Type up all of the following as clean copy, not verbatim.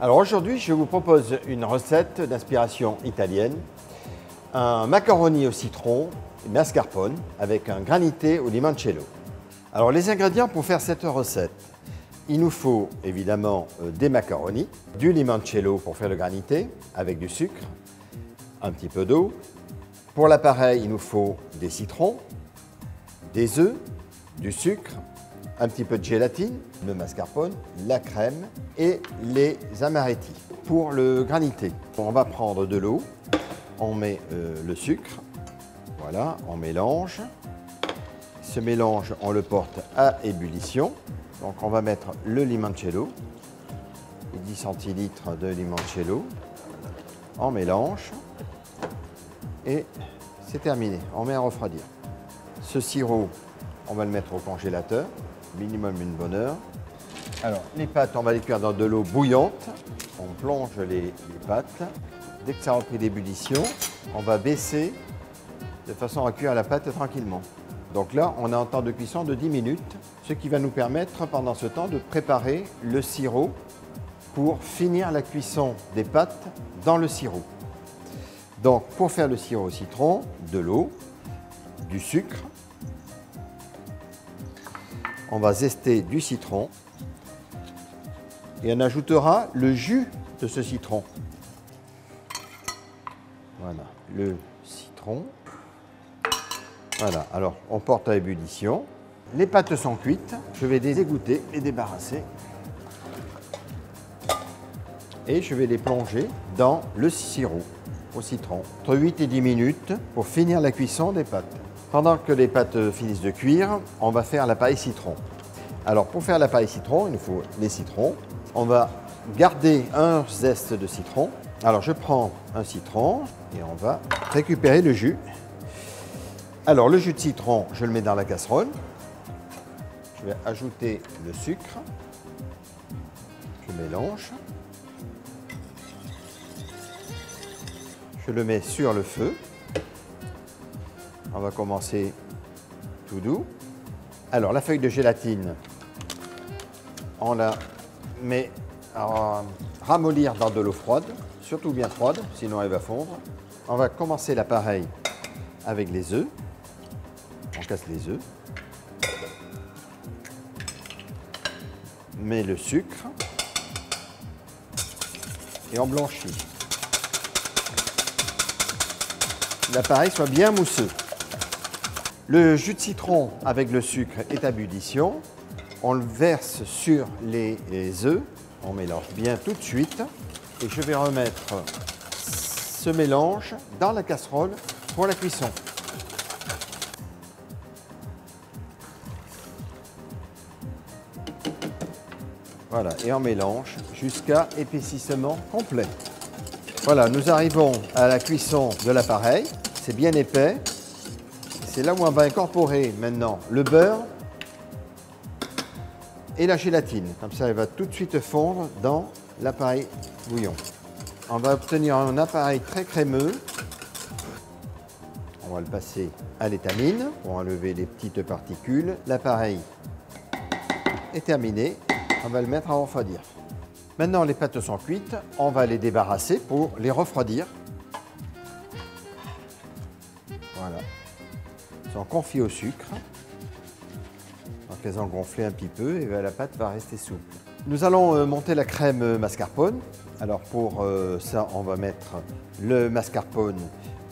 Alors aujourd'hui, je vous propose une recette d'inspiration italienne, un macaroni au citron mascarpone avec un granité au limoncello. Alors les ingrédients pour faire cette recette, il nous faut évidemment des macaronis, du limoncello pour faire le granité avec du sucre, un petit peu d'eau. Pour l'appareil, il nous faut des citrons, des œufs, du sucre, un petit peu de gélatine, le mascarpone, la crème et les amaretti. Pour le granité, on va prendre de l'eau, on met le sucre, voilà, on mélange. Ce mélange, on le porte à ébullition. Donc on va mettre le limoncello, 10 centilitres de limoncello, on mélange et c'est terminé, on met à refroidir. Ce sirop, on va le mettre au congélateur, minimum une bonne heure. Alors les pâtes, on va les cuire dans de l'eau bouillante, on plonge les pâtes. Dès que ça a repris d'ébullition, on va baisser de façon à cuire la pâte tranquillement. Donc là, on a un temps de cuisson de 10 minutes, ce qui va nous permettre pendant ce temps de préparer le sirop pour finir la cuisson des pâtes dans le sirop. Donc pour faire le sirop au citron, de l'eau, du sucre, on va zester du citron et on ajoutera le jus de ce citron. Voilà, le citron. Voilà, alors on porte à ébullition. Les pâtes sont cuites, je vais les égoutter et débarrasser. Et je vais les plonger dans le sirop au citron. Entre 8 et 10 minutes pour finir la cuisson des pâtes. Pendant que les pâtes finissent de cuire, on va faire la paille citron. Alors pour faire la paille citron, il nous faut les citrons. On va garder un zeste de citron. Alors je prends un citron et on va récupérer le jus. Alors le jus de citron, je le mets dans la casserole. Je vais ajouter le sucre. Je mélange. Je le mets sur le feu. On va commencer tout doux. Alors la feuille de gélatine, on la met à ramollir dans de l'eau froide, surtout bien froide, sinon elle va fondre. On va commencer l'appareil avec les œufs. On casse les œufs. On met le sucre et on blanchit. L'appareil soit bien mousseux. Le jus de citron avec le sucre est à ébullition. On le verse sur les œufs. On mélange bien tout de suite. Et je vais remettre ce mélange dans la casserole pour la cuisson. Voilà, et on mélange jusqu'à épaississement complet. Voilà, nous arrivons à la cuisson de l'appareil. C'est bien épais. C'est là où on va incorporer maintenant le beurre et la gélatine. Comme ça, elle va tout de suite fondre dans l'appareil bouillon. On va obtenir un appareil très crémeux. On va le passer à l'étamine pour enlever les petites particules. L'appareil est terminé. On va le mettre à refroidir. Maintenant, les pâtes sont cuites. On va les débarrasser pour les refroidir. Voilà. Elles sont confiées au sucre. Donc elles ont gonflé un petit peu et la pâte va rester souple. Nous allons monter la crème mascarpone. Alors pour ça, on va mettre le mascarpone,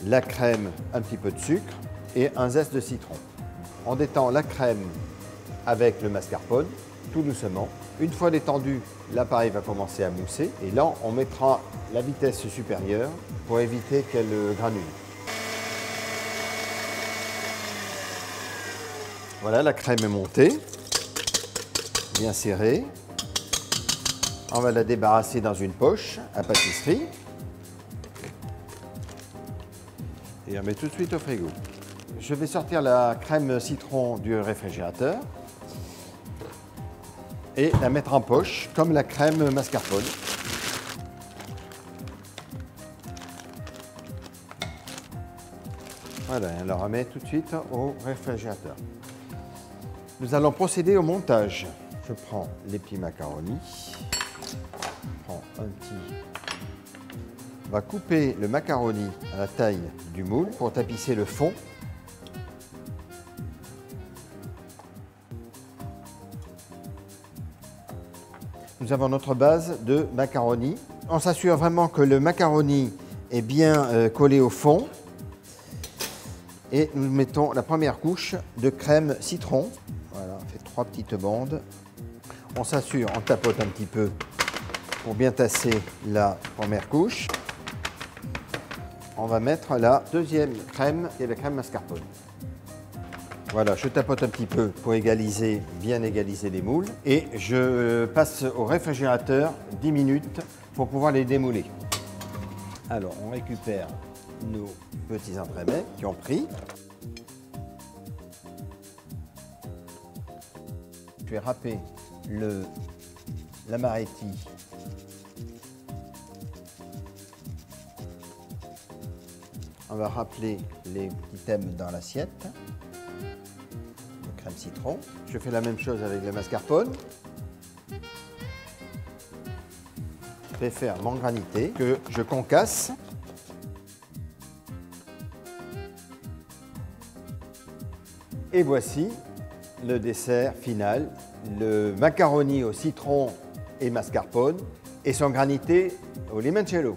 la crème, un petit peu de sucre et un zeste de citron. On détend la crème avec le mascarpone, tout doucement. Une fois détendu, l'appareil va commencer à mousser et là, on mettra la vitesse supérieure pour éviter qu'elle granule. Voilà, la crème est montée, bien serrée. On va la débarrasser dans une poche à pâtisserie. Et on met tout de suite au frigo. Je vais sortir la crème citron du réfrigérateur et la mettre en poche comme la crème mascarpone. Voilà, on la remet tout de suite au réfrigérateur. Nous allons procéder au montage. Je prends les petits macaronis, je prends On va couper le macaroni à la taille du moule pour tapisser le fond. Nous avons notre base de macaroni. On s'assure vraiment que le macaroni est bien collé au fond. Et nous mettons la première couche de crème citron. Voilà, on fait 3 petites bandes. On s'assure, on tapote un petit peu pour bien tasser la première couche. On va mettre la deuxième crème, qui est la crème mascarpone. Voilà, je tapote un petit peu pour égaliser, bien égaliser les moules. Et je passe au réfrigérateur 10 minutes pour pouvoir les démouler. Alors, on récupère nos petits entremets qui ont pris. Je vais râper l'amaretti. On va râper les petits thèmes dans l'assiette. Crème citron. Je fais la même chose avec le mascarpone. Je vais faire mon granité que je concasse. Et voici le dessert final, le macaroni au citron et mascarpone et son granité au limoncello.